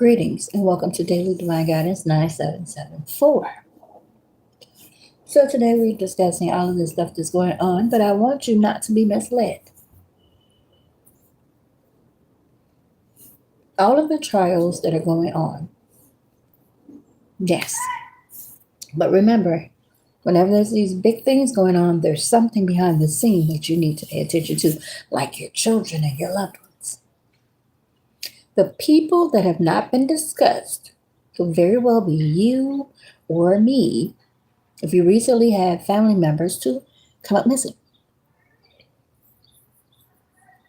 Greetings and welcome to Daily Divine Guidance 9774. So, today we're discussing all of this stuff that's going on, but I want you not to be misled. All of the trials that are going on, yes. But remember, whenever there's these big things going on, there's something behind the scene that you need to pay attention to, like your children and your loved ones. The people that have not been discussed could very well be you or me if you recently had family members to come up missing.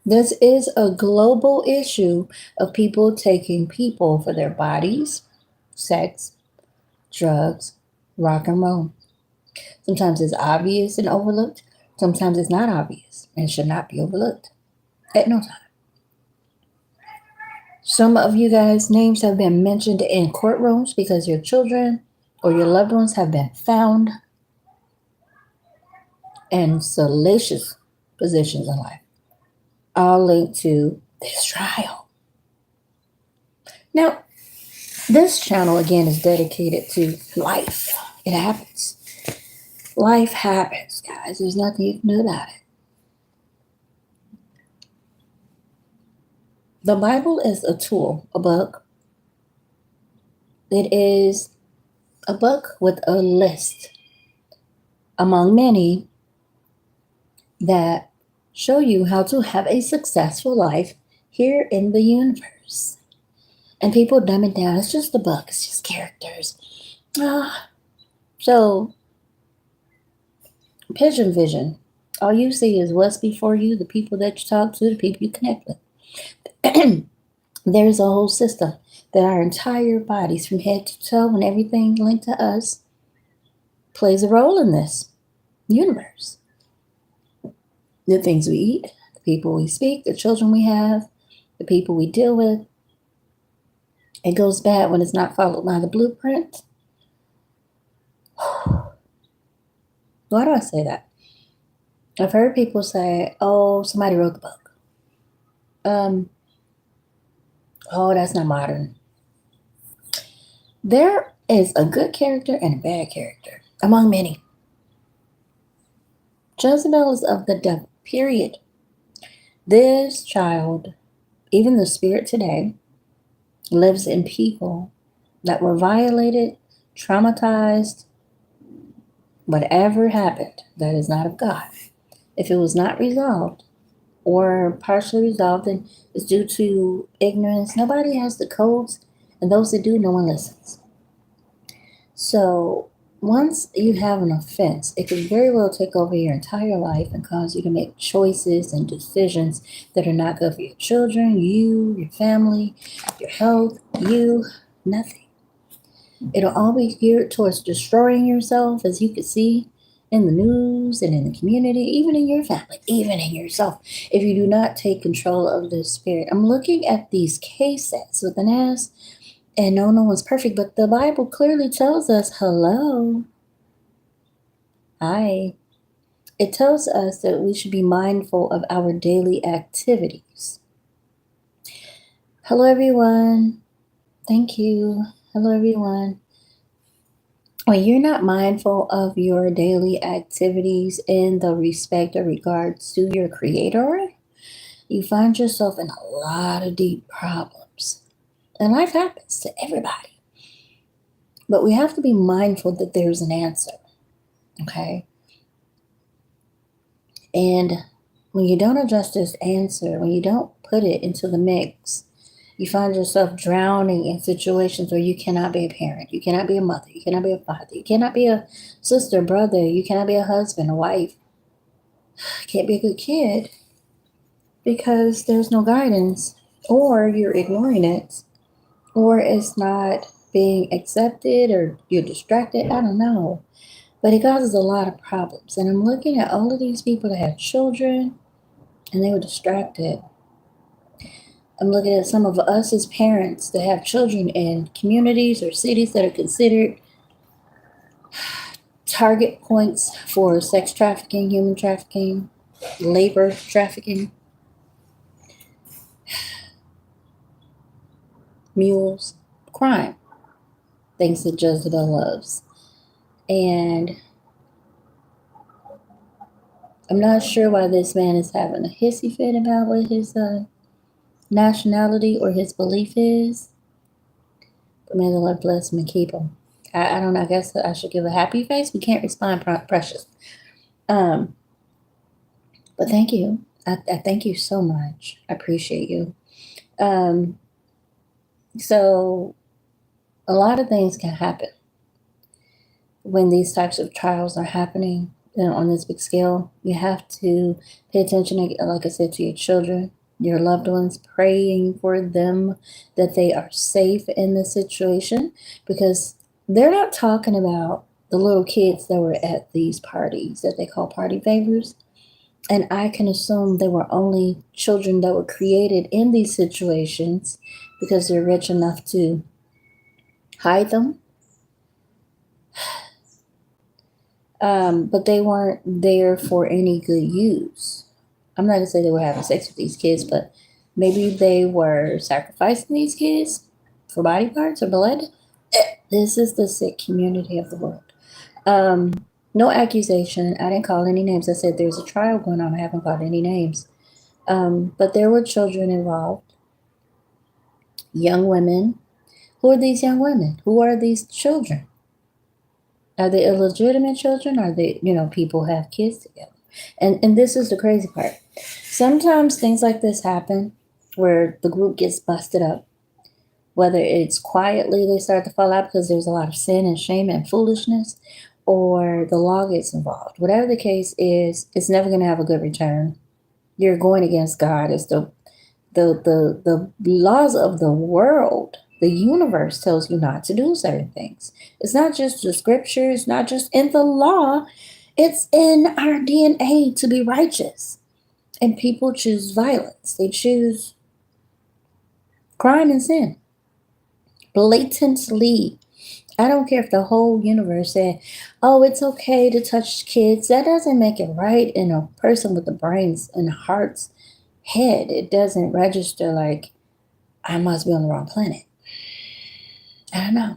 This is a global issue of people taking people for their bodies, sex, drugs, rock and roll. Sometimes it's obvious and overlooked. Sometimes it's not obvious and should not be overlooked at no time. Some of you guys' names have been mentioned in courtrooms because your children or your loved ones have been found in salacious positions in life, all linked to this trial. Now, this channel again is dedicated to life. It happens. Life happens, guys. There's nothing you can do about it. The Bible is a tool, a book. It is a book with a list among many that show you how to have a successful life here in the universe. And people dumb it down. It's just a book. It's just characters. So, pigeon vision. All you see is what's before you, the people that you talk to, the people you connect with. There's a whole system that our entire bodies from head to toe and everything linked to us plays a role in this universe. The things we eat, the people we speak, the children we have, the people we deal with. It goes bad when it's not followed by the blueprint. Why do I say that? I've heard people say, oh, somebody wrote the book. Oh, that's not modern. There is a good character and a bad character among many. Jezebel is of the devil, period. This child, even the spirit today, lives in people that were violated, traumatized, whatever happened that is not of God. If it was not resolved or partially resolved, then it's due to ignorance. Nobody has the codes, and those that do, no one listens. So once you have an offense, it can very well take over your entire life and cause you to make choices and decisions that are not good for your children, you, your family, your health, nothing. It'll all be geared towards destroying yourself, as you can see in the news and in the community, even in your family, even in yourself, if you do not take control of the spirit. I'm looking at these cases with an S, and no one's perfect, but the Bible clearly tells us, hello, hi. It tells us that we should be mindful of our daily activities. Hello, everyone. Thank you. Hello, everyone. When you're not mindful of your daily activities in the respect or regards to your creator, you find yourself in a lot of deep problems. And life happens to everybody. But we have to be mindful that there's an answer. Okay? And when you don't address this answer, when you don't put it into the mix, you find yourself drowning in situations where you cannot be a parent, you cannot be a mother, you cannot be a father, you cannot be a sister, brother, you cannot be a husband, a wife, you can't be a good kid because there's no guidance, or you're ignoring it, or it's not being accepted, or you're distracted. I don't know. But it causes a lot of problems. And I'm looking at all of these people that have children and they were distracted. I'm looking at some of us as parents that have children in communities or cities that are considered target points for sex trafficking, human trafficking, labor trafficking, mules, crime, things that Jezebel loves. And I'm not sure why this man is having a hissy fit about what his nationality or his belief is. But may the Lord bless him and keep him. I don't know. I guess I should give a happy face. We can't respond, precious. Um, but thank you. I thank you so much. I appreciate you. Um, so a lot of things can happen when these types of trials are happening, on this big scale. You have to pay attention, like I said, to your children, your loved ones, praying for them that they are safe in this situation, because they're not talking about the little kids that were at these parties that they call party favors. And I can assume they were only children that were created in these situations because they're rich enough to hide them. But they weren't there for any good use. I'm not gonna say they were having sex with these kids, but maybe they were sacrificing these kids for body parts or blood. This is the sick community of the world. Um, no accusation. I didn't call any names. I said there's a trial going on. I haven't called any names. But there were children involved, young women. Who are these young women? Who are these children? Are they illegitimate children? Are they, people have kids together? And this is the crazy part. Sometimes things like this happen where the group gets busted up, whether it's quietly they start to fall out because there's a lot of sin and shame and foolishness, or the law gets involved. Whatever the case is, it's never going to have a good return. You're going against God. It's the laws of the world, the universe tells you not to do certain things. It's not just the scripture, it's not just in the law, it's in our DNA to be righteous. And people choose violence, they choose crime and sin blatantly. I don't care if the whole universe said, oh, it's okay to touch kids. That doesn't make it right in a person with the brains and heart's head. It doesn't register like I must be on the wrong planet. I don't know.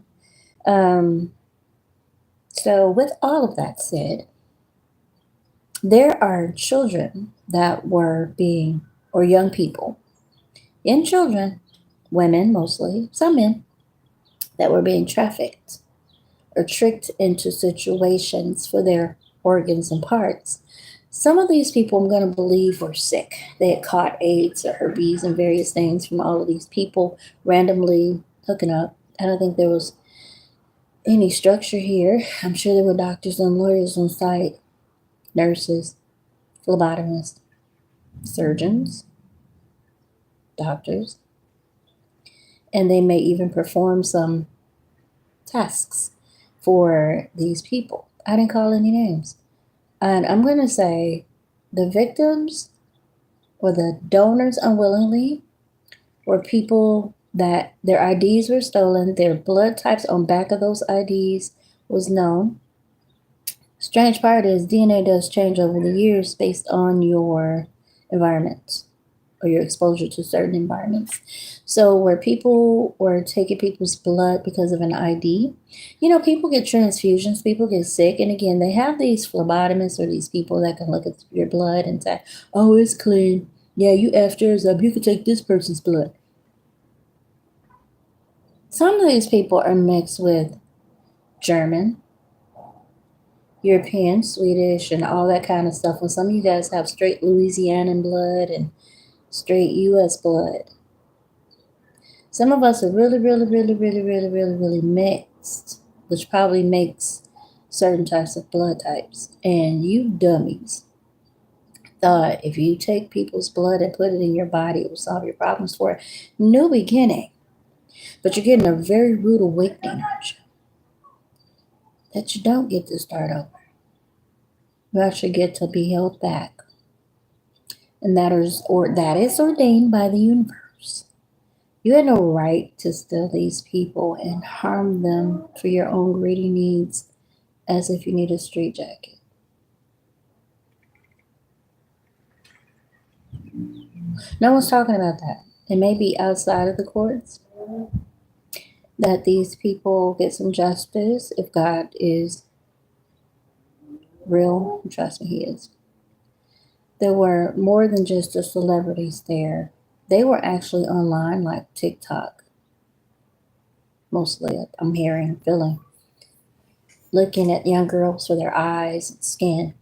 So, with all of that said, there are children that were being, or young people, and children, women mostly, some men, that were being trafficked or tricked into situations for their organs and parts. Some of these people I'm going to believe were sick. They had caught AIDS or herpes and various things from all of these people randomly hooking up. I don't think there was any structure here. I'm sure there were doctors and lawyers on site, nurses, phlebotomists, surgeons, doctors, and they may even perform some tasks for these people. I didn't call any names. And I'm going to say the victims or the donors unwillingly were people that their IDs were stolen, their blood types on back of those IDs was known. Strange part is DNA does change over the years based on your environment or your exposure to certain environments. So where people were taking people's blood because of an ID, people get transfusions, people get sick, and again, they have these phlebotomists or these people that can look at your blood and say, oh, it's clean. Yeah, you effed yours up. You could take this person's blood. Some of these people are mixed with German, European, Swedish, and all that kind of stuff. Well, some of you guys have straight Louisianan blood and straight U.S. blood. Some of us are really, really, really, really, really, really, really mixed, which probably makes certain types of blood types. And you dummies thought if you take people's blood and put it in your body, it will solve your problems for a new beginning. But you're getting a very rude awakening, aren't you? That you don't get to start over. You actually get to be held back. And that is ordained by the universe. You had no right to steal these people and harm them for your own greedy needs as if you need a street jacket. No one's talking about that. It may be outside of the courts. that these people get some justice if God is real. Trust me, He is. There were more than just the celebrities there. They were actually online, like TikTok, mostly. I'm hearing, feeling, looking at young girls for their eyes and skin,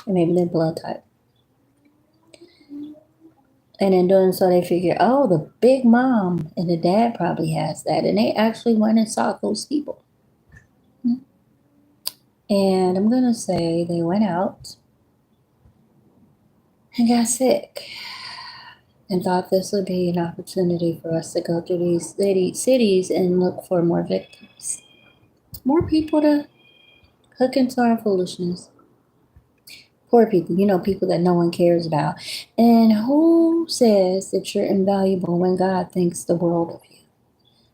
and maybe their blood type. And in doing so, they figure, oh, the big mom and the dad probably has that. And they actually went and saw those people. And I'm going to say they went out and got sick and thought this would be an opportunity for us to go through these cities and look for more victims, more people to hook into our foolishness. Poor people, people that no one cares about. And who says that you're invaluable when God thinks the world of you?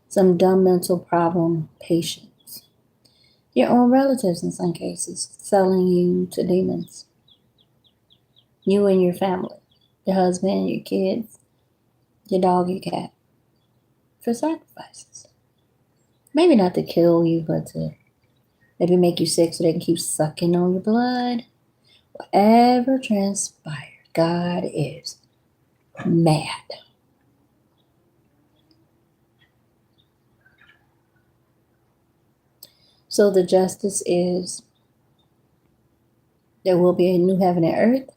Some dumb mental problem patients. Your own relatives, in some cases, selling you to demons. You and your family, your husband, your kids, your dog, your cat, for sacrifices. Maybe not to kill you, but to maybe make you sick so they can keep sucking on your blood. Whatever transpired, God is mad. So the justice is there will be a new heaven and earth.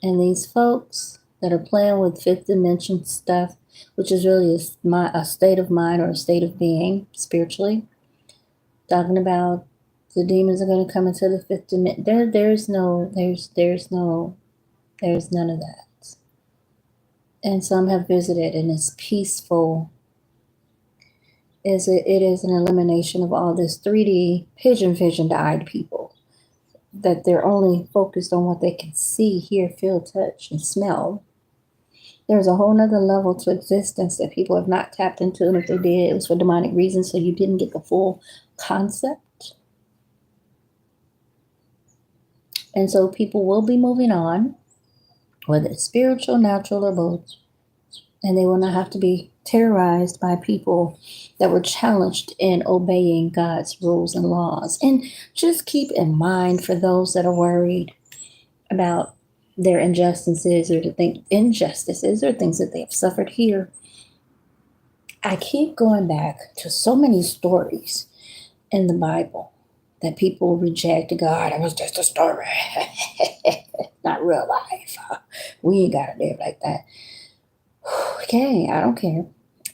And these folks that are playing with fifth dimension stuff, which is really a state of mind or a state of being spiritually, talking about the demons are going to come into the fifth dimension. There's none of that. And some have visited, and it's peaceful. It is an elimination of all this 3D pigeon-eyed people that they're only focused on what they can see, hear, feel, touch, and smell. There's a whole nother level to existence that people have not tapped into, and if they did, it was for demonic reasons, so you didn't get the full concept. And so people will be moving on, whether it's spiritual, natural, or both, and they will not have to be terrorized by people that were challenged in obeying God's rules and laws. And just keep in mind, for those that are worried about their injustices or injustices or things that they have suffered here, I keep going back to so many stories in the Bible that people reject God. It was just a story, not real life. We ain't got to live like that. Okay, I don't care.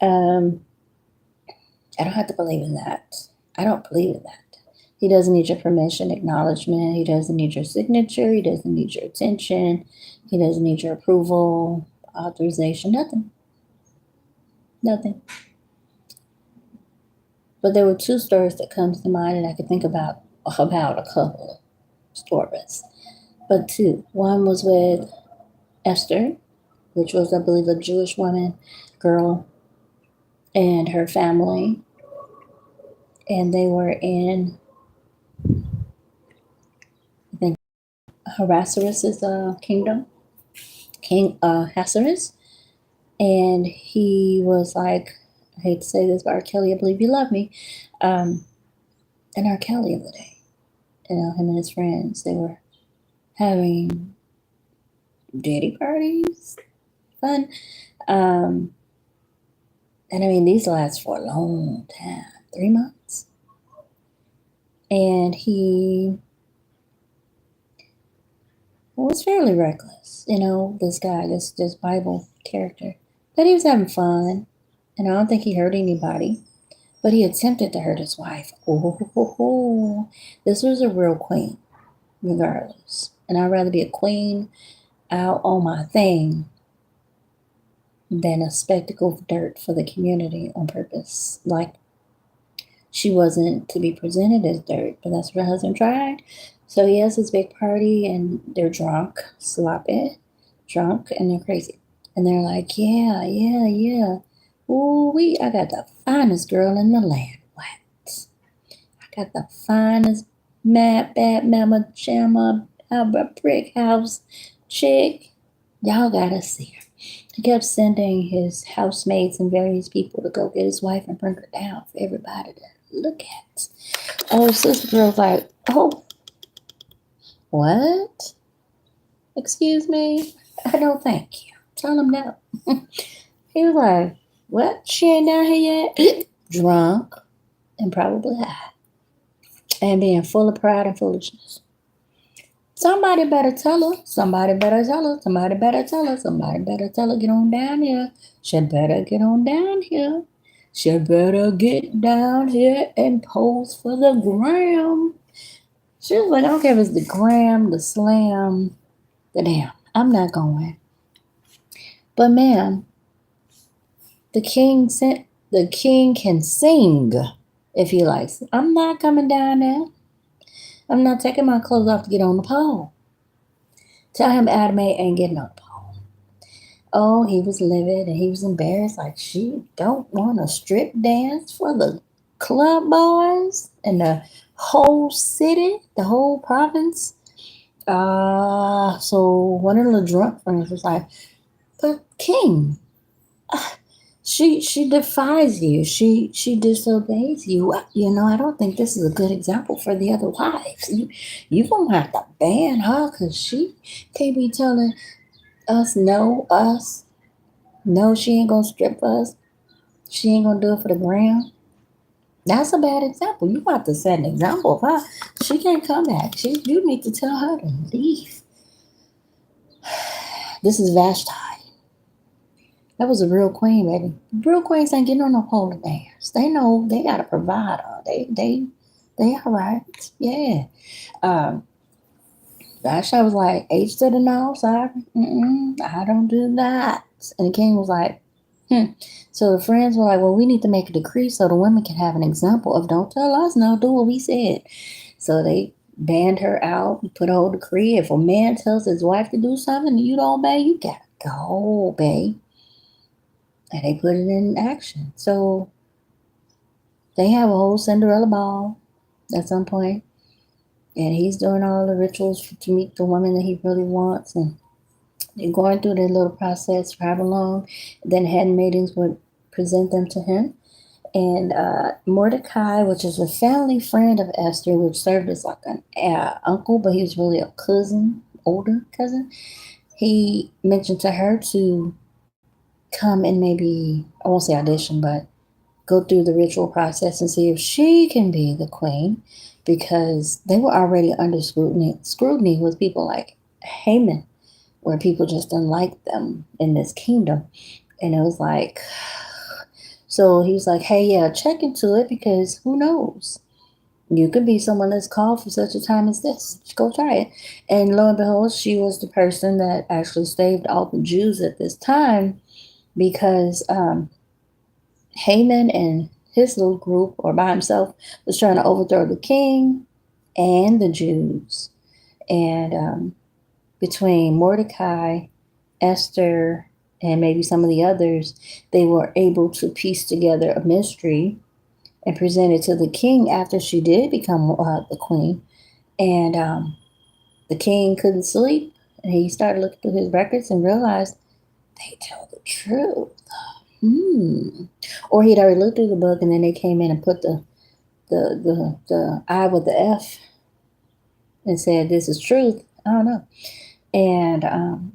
I don't have to believe in that. I don't believe in that. He doesn't need your permission, acknowledgement. He doesn't need your signature. He doesn't need your attention. He doesn't need your approval, authorization, nothing. Nothing. But there were two stories that comes to mind, and I could think about a couple stories. But two. One was with Esther, which was, I believe, a Jewish woman, girl, and her family. And they were in, I think, Ahasuerus' kingdom, King Ahasuerus. And he was like, I hate to say this, but R. Kelly, I believe you love me. And R. Kelly of the day, him and his friends, they were having daddy parties, fun. And I mean, these last for a long time, 3 months. And he was fairly reckless, this guy, this Bible character. But he was having fun, and I don't think he hurt anybody. But he attempted to hurt his wife. Oh, this was a real queen, regardless. And I'd rather be a queen out on my thing than a spectacle of dirt for the community on purpose. Like, she wasn't to be presented as dirt, but that's what her husband tried. So he has his big party, and they're drunk, sloppy, drunk, and they're crazy. And they're like, yeah, yeah, yeah. Ooh, I got the finest girl in the land. What? I got the finest mad, bad mama, jamma, Albert brick house chick. Y'all gotta see her. He kept sending his housemates and various people to go get his wife and bring her down for everybody to look at. Oh, Sister Girl's like, oh, what? Excuse me? I don't thank you. Tell him no. He was like, what? She ain't down here yet? Drunk and probably high. And being full of pride and foolishness. Somebody better tell her. Somebody better tell her. Somebody better tell her. Somebody better tell her. Get on down here. She better get on down here. She better get down here and pose for the gram. She was like, I don't care if it's the gram, the slam, the damn. I'm not going. But ma'am, the king can sing if he likes. I'm not coming down there. I'm not taking my clothes off to get on the pole. Tell him Adame ain't getting on the pole. Oh, he was livid and he was embarrassed. Like, she don't want to strip dance for the club boys and the whole city, the whole province. So one of the drunk friends was like, but King, she defies you. She disobeys you. You know, I don't think this is a good example for the other wives. You gonna have to ban her because she can't be telling us no, us. No, she ain't gonna strip us. She ain't gonna do it for the gram. That's a bad example. You got to set an example of her. She can't come back. You need to tell her to leave. This is Vashti. That was a real queen, baby. Real queens ain't getting on no pole dance. They know they got a provider. They all right. Yeah. Vashti was like, H to the no, sorry. I don't do that. And the king was like, So the friends were like, well, we need to make a decree so the women can have an example of don't tell us no, do what we said. So they banned her out, put a whole decree. If a man tells his wife to do something and you don't obey, you gotta go obey. And they put it in action. So they have a whole Cinderella ball at some point. And he's doing all the rituals to meet the woman that he really wants. And they're going through their little process for however long. Then handmaidens would present them to him. And Mordecai, which is a family friend of Esther, which served as like an uncle, but he was really a cousin, older cousin. He mentioned to her to come and maybe, I won't say audition, but go through the ritual process and see if she can be the queen, because they were already under scrutiny with people like Haman, where people just didn't like them in this kingdom. And it was like, so he was like, hey, yeah, check into it, because who knows? You could be someone that's called for such a time as this. Just go try it. And lo and behold, she was the person that actually saved all the Jews at this time, because Haman and his little group, or by himself, was trying to overthrow the king and the Jews. And between Mordecai, Esther, and maybe some of the others, they were able to piece together a mystery and present it to the king after she did become the queen. And the king couldn't sleep. And he started looking through his records and realized they tell the truth. Or he'd already looked through the book, and then they came in and put the I with the F and said, this is truth. I don't know. And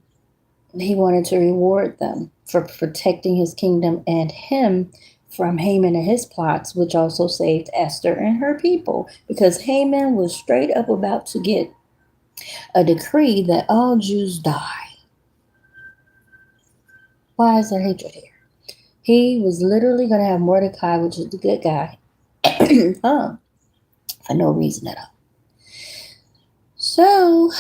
he wanted to reward them for protecting his kingdom and him from Haman and his plots, which also saved Esther and her people, because Haman was straight up about to get a decree that all Jews die. Why is there hatred here? He was literally going to have Mordecai, which is the good guy, for no reason at all. So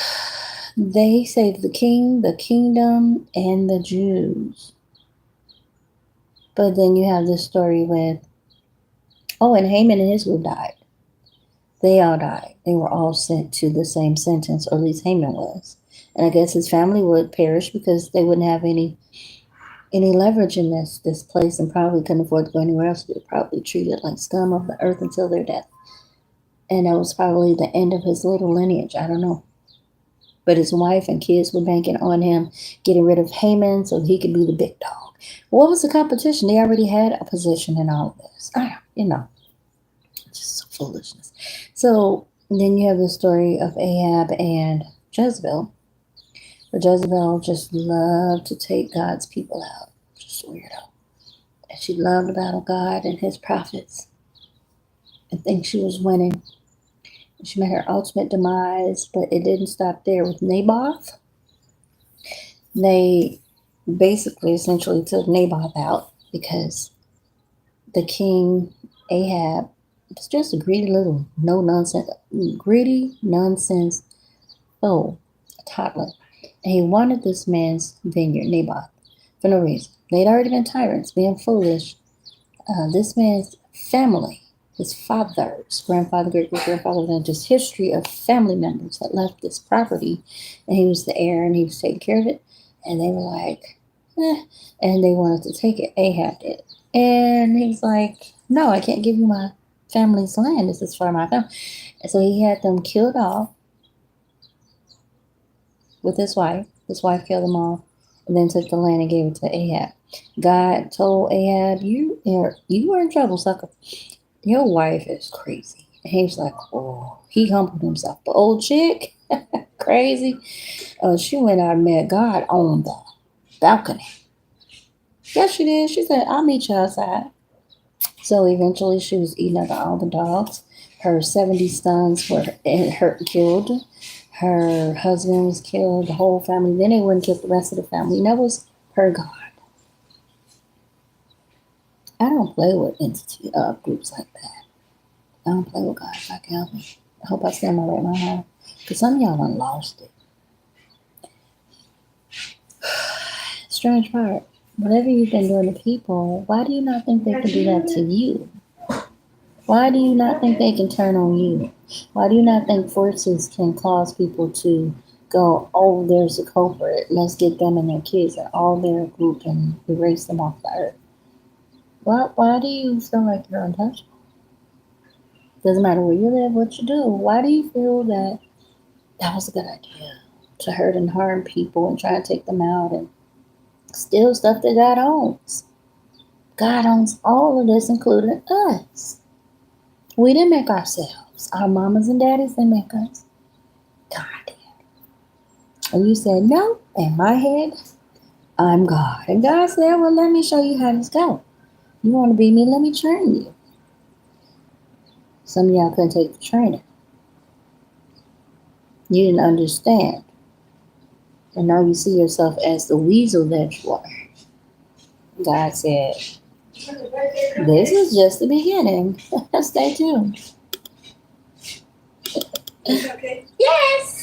they saved the king, the kingdom, and the Jews. But then you have this story with, and Haman and his group died. They all died. They were all sent to the same sentence, or at least Haman was. And I guess his family would perish because they wouldn't have any leverage in this place, and probably couldn't afford to go anywhere else. They were probably treated like scum of the earth until their death. And that was probably the end of his little lineage. I don't know. But his wife and kids were banking on him getting rid of Haman so he could be the big dog. What was the competition? They already had a position in all of this. Just foolishness. So then you have the story of Ahab and Jezebel. But Jezebel just loved to take God's people out. Just weirdo. And she loved to battle God and his prophets and think she was winning. She met her ultimate demise, but it didn't stop there with Naboth. They basically essentially took Naboth out because the king Ahab was just a greedy little greedy nonsense a toddler. And he wanted this man's vineyard, Naboth, for no reason. They'd already been tyrants, being foolish. This man's family, his father's grandfather, great grandfather, and just history of family members that left this property, and he was the heir and he was taking care of it. And they were like, and they wanted to take it. Ahab did. And he's like, no, I can't give you my family's land. This is for my family. And so he had them killed off with his wife. His wife killed them all and then took the land and gave it to Ahab. God told Ahab, you are in trouble, sucker. Your wife is crazy. And he was like, oh, he humbled himself. The old chick, crazy. She went out and met God on the balcony. Yes, she did. She said, I'll meet you outside. So eventually she was eating up all the dogs. Her 70 sons were killed. Her husband was killed, the whole family. Then they wouldn't kill the rest of the family. And that was her God. I don't play with entity groups like that. I don't play with God if I can help it. I hope I stand my right mind now. Because some of y'all done lost it. Strange part. Whatever you've been doing to people, why do you not think they can do that to you? Why do you not think they can turn on you? Why do you not think forces can cause people to go, oh, there's a culprit, let's get them and their kids and all their group and erase them off the earth? Why do you feel like you're untouchable? Doesn't matter where you live, what you do. Why do you feel that was a good idea to hurt and harm people and try to take them out and steal stuff that God owns? God owns all of this, including us. We didn't make ourselves. Our mamas and daddies didn't make us. God did. And you said, no, in my head, I'm God. And God said, well, let me show you how this goes. You want to be me? Let me train you. Some of y'all couldn't take the training. You didn't understand. And now you see yourself as the weasel that you are. God said, this is just the beginning. Stay tuned. Okay. Yes.